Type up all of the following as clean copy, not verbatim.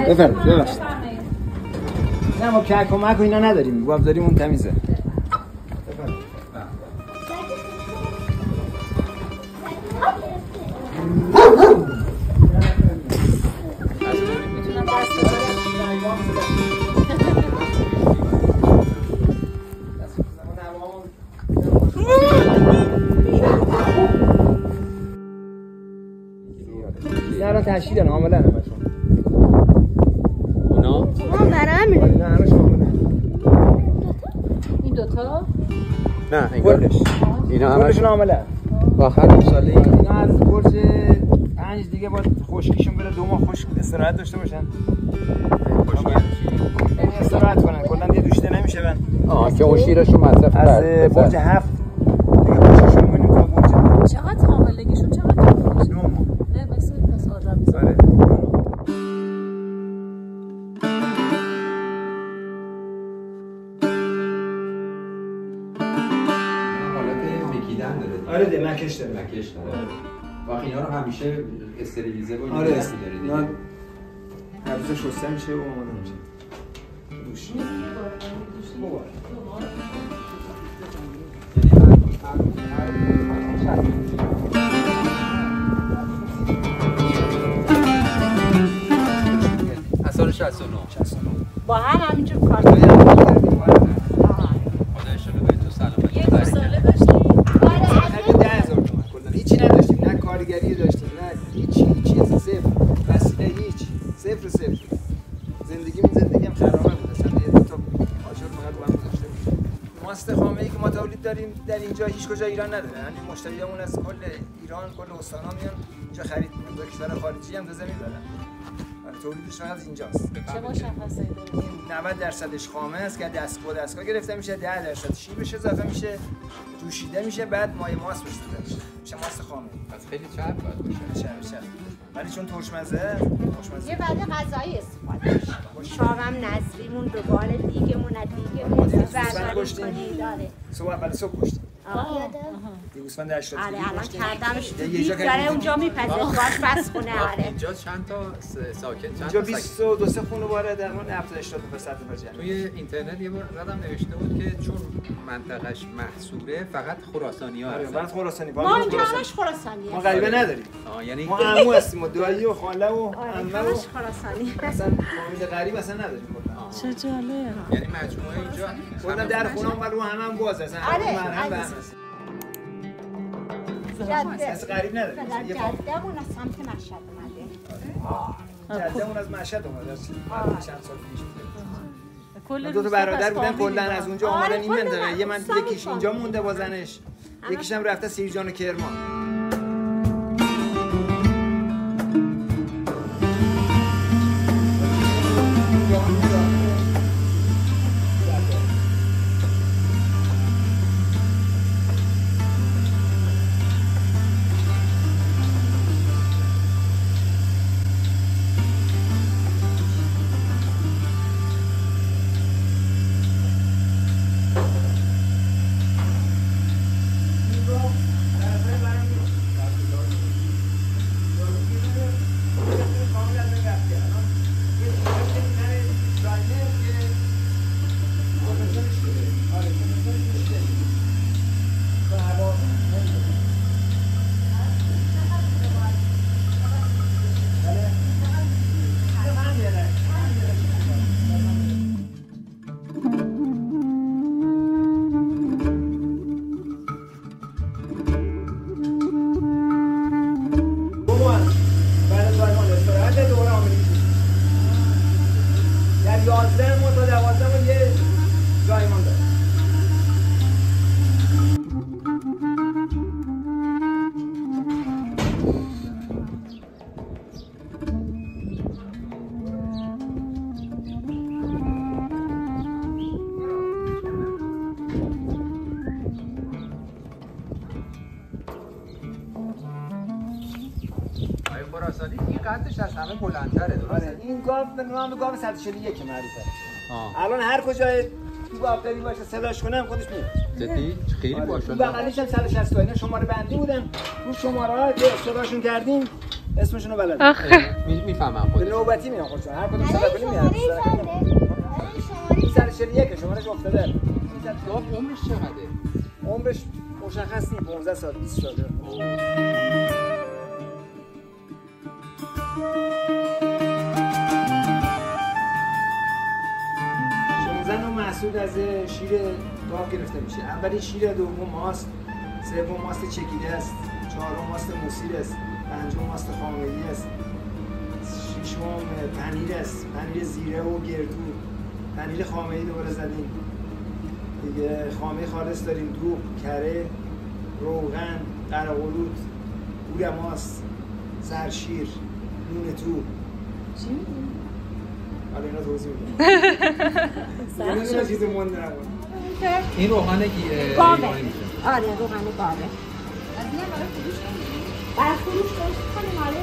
بفرمایید ببخشید. نه ما که کمک و اینا نداریم، گاوداریم اون تمیزه. اینا تشکیل دارن عاملا همشون. اونا برام نه همشون عاملا. این دوتا؟ نه انگارش. اینا همشون عاملا. آخر ساله اینا از برج 5 دیگه با خشکیشون بره 2 ماه خشک استراحت داشته باشن. یعنی استراحت کنن کلا یه دوشته نمیشه بن. که اون شیرشون مصرف از برج 7 دیگه خشکشون می‌بینیم تا برج. چقدر حاملگیشون چقدر طول 9 ماه. نه بس آدم میذاره. حالت مکیدن داره. آره ده مکش داره. مکش داره. واقعا اینا رو همیشه استریلیزه با آره نگهداری داره دیگه. هر روز شسته میشه و آماده میشه. دوش. مبارک. سال 69 با همینجور کار کردیم. خدایشون به تو سلامتی. یه ساله داشتیم. آره 10000 تومان کلا هیچی نداشتیم، نه کارگری داشتیم، نه هیچی صفر. وسیله هیچ. صفر. زندگیم خرابه بود. اصلا یه تا آجر فقط با هم گذاشته بود. ماست خامه‌ای که ما تولید داریم در اینجا هیچ کجا ایران نداره. یعنی مشتریامون از کل ایران، کل استان‌ها میان اینجا خرید می‌کنن. تا کشور خارجی هم تازه می‌برن. تولیدش فقط اینجاست. چه مشخصه‌ای داره؟ 90% خامه است که دستگاه گرفته میشه، 10% شیبش اضافه میشه، جوشیده میشه، بعد مایه ماست بشه میشه ماست خامه. پس خیلی چرب باید باشه. چرب. ولی چون ترشمزه یه بعد غذایی استفاده میشه. شامم نظریمون دوباره دیگمون برداری داره. صبح کشتیم. گوسفند 80 آره الان کردمش تو داره اونجا میپزه باش بس خونه. آره اینجا چند تا ساکن اینجا 22 خانواده در مورد 70-80% بچه. توی اینترنت یه بار زدم نوشته بود که چون منطقه‌اش محصوره فقط خراسانی‌ها هستن. آره فقط خراسانی. ما اینجا همش خراسانیه. ما غریبه نداریم. یعنی ما عمو هستیم و دایی و خاله و عمه همش خراسانی. اصلا فامیل غریب اصلا نداریم کلا. چه جالب. یعنی مجموعه اینجا کلا در خونه‌مون رو همه باز هستن. مرهم بس. از غریب نداریم. جده‌مون از سمت مشهد اومده. جده‌مون از مشهد اومده. چند سال پیش. دو تا برادر بودن کلا از اونجا اومدن این منطقه. یکیش اینجا مونده با زنش. یکیش هم رفته سیرجان و کرمان. این قدش از همه بلندتره درسته؟ این گاو به نام گاو 141 معروفه. الان هر کجای تو گاوداری باشه صداش کنم خودش میاد. جدی خیلی باشه. بغلش هم 160 تا اینا شماره بندی بودن. رو شماره‌ها که صداشون کردیم اسمشون رو بلدم. آخه میفهمم خودش. به نوبتی میام خودشون. هر کدوم سر کنیم میام. شماره سر 41 شمارهش افتاده. گاو عمرش چقدره؟ عمرش مشخص نیست 15 سال 20 ساله. زن و محصول از شیر گاو گرفته میشه. اولی شیر، دوم ماست، سوم ماست چکیده است، چهارم ماست موسیر است، پنجم ماست خامه‌ای است، ششم پنیر است، پنیر زیره و گردو، پنیر خامه‌ای دوباره زدیم دیگه، خامه خالص داریم، دوغ، کره، روغن، قرقلوت، گور ماست، سرشیر، نون تو. چی میگی؟ حالا اینا توضیح میدم. یه چیز مونده نبود. این روغن گاوه. ایرانی میشه. آره روغن گاوه. از اینم برای فروش نمیدی؟ برای فروش کنیم آره.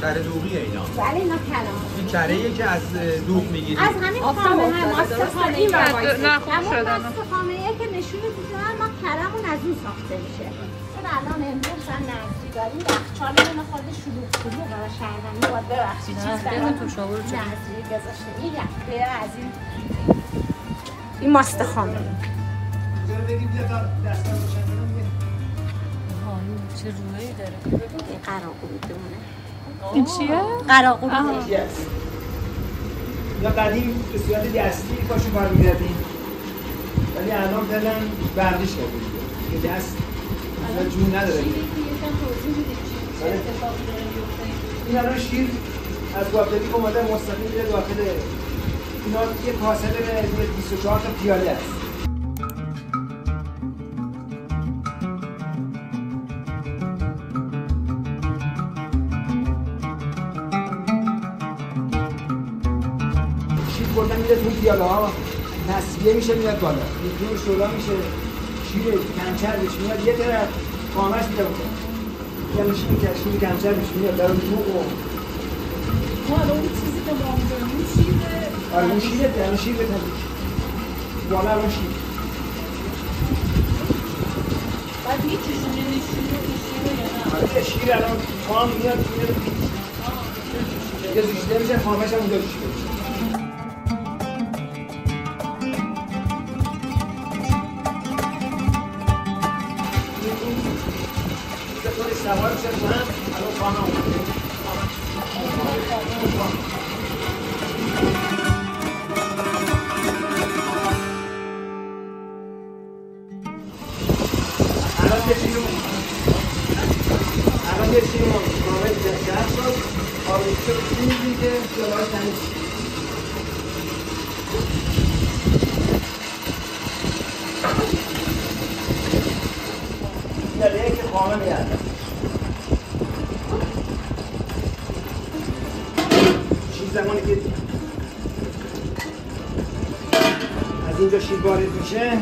کره دوغیه اینا. بله اینا کلام. این کره‌ایه که از دوغ میگیری. از همین خامه هم ماست خامه ای نه خوب شدن. اما ماست خامه ای که نشون میدن ما کرمون از اون ساخته میشه. چون الان امروز هم نزدی داریم یخچالمون رو خورده شلوغ و شهرمنی باید ببخشید چیز برای نزدی گذاشته این یخته از این ماست خامه ای. بذار بگیم بیا تا دستم روشن کنم میگه. چه رویی داره. این قراقلوتمونه. این چیه؟ قراقلوت. یا قدیم به صورت دستی کاشو کار می‌کردیم. ولی الان فعلا برداشت کردیم. که دست الان جون نداره. این الان شیر از گاوداری اومده مستقیم میره داخل اینا یه کاسه داره 24 تا پیاله است. گفتن میره تو پیاله ها تصفیه میشه میاد بالا یه جور شولا میشه شیر کمچر بهش میاد یه طرف خامش میده بکنه یه شیر کمچر بهش میاد در اون دوغ و اون چیزی که ما میدونیم اون شیره آره اون شیره ده اون شیر بکنه بالا اون شیر بعد میکشونه این شیره یا نه؟ آره شیر الان خام میاد یه زیشته میشه خامش هم اونجا جوش میشه سوار شد من الان خانه اومده الان یه چیزی کامل جشن شد آرزو شد میدیم که جلوهای تمیز دلیه که خانه میاد زمانی که از اینجا شیر وارد میشه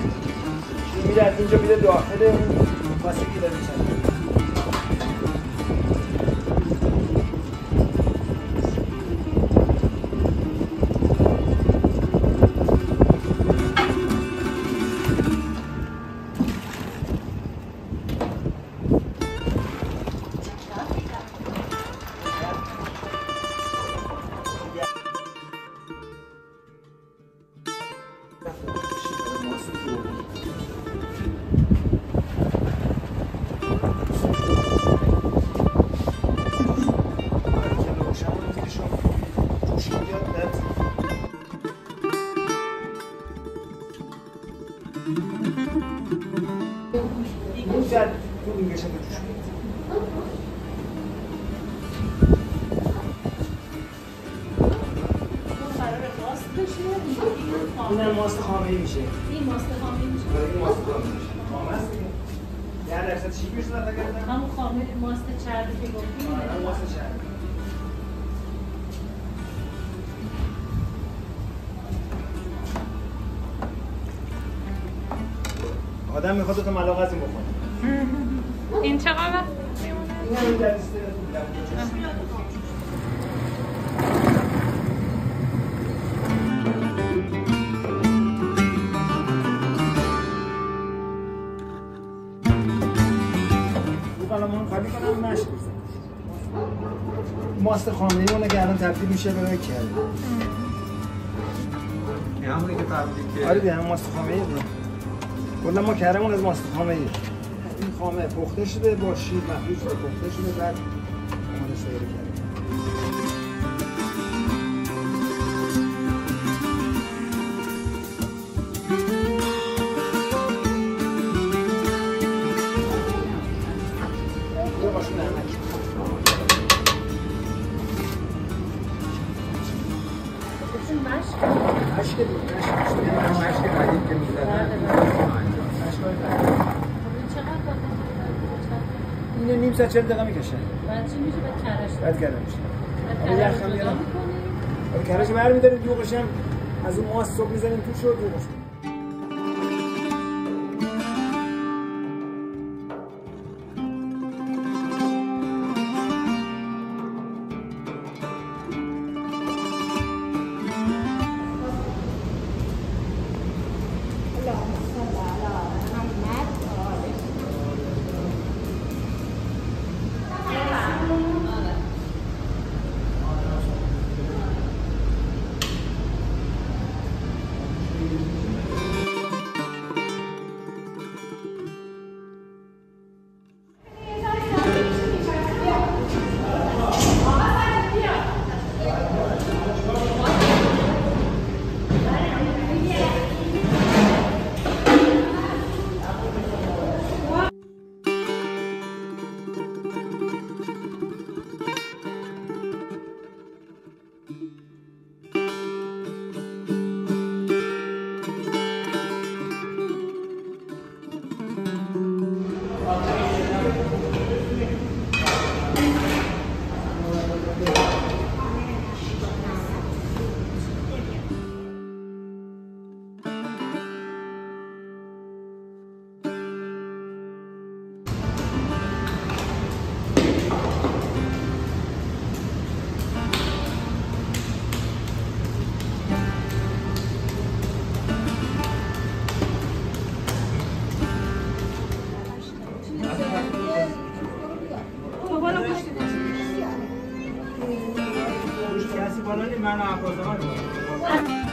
شیر میره از اینجا میره داخل اون واسه که داره میشه این ماست خامه‌ای میشه. این ماست خامه‌ای میشه. این ماست خامه‌ای میشه. خامه است دیگه. یه درصد چی میشه نفر کردن؟ همون خامه ماست چربی که گفتیم. آره ماست چربی. آدم میخواد تو ملاق از این بخوره. این چقدر؟ این همین در لیسته خالی کنم ماست خامه‌ایمونه که الان تبدیل میشه به کرم. این همونی که فرمودید که آره دیگه، هم ماست خامه‌ای دیگه. کلا ما کرمون از ماست خامه‌ای. این خامه پخته شده با شیر مخلوط شده، پخته شده بعد آماده شده کرم. مشک قدیم که می‌زدن اینو نیم ساعت 40 دقیقه میکشه. بعد چی میشه؟ بعد کرم میشه. بعد کرم جدا می‌کنی؟ کرمش برمی‌داریم دوغش هم از اون ماست صبح می‌زنیم توش و دوغش. کسی بالا نیم من عباس آقا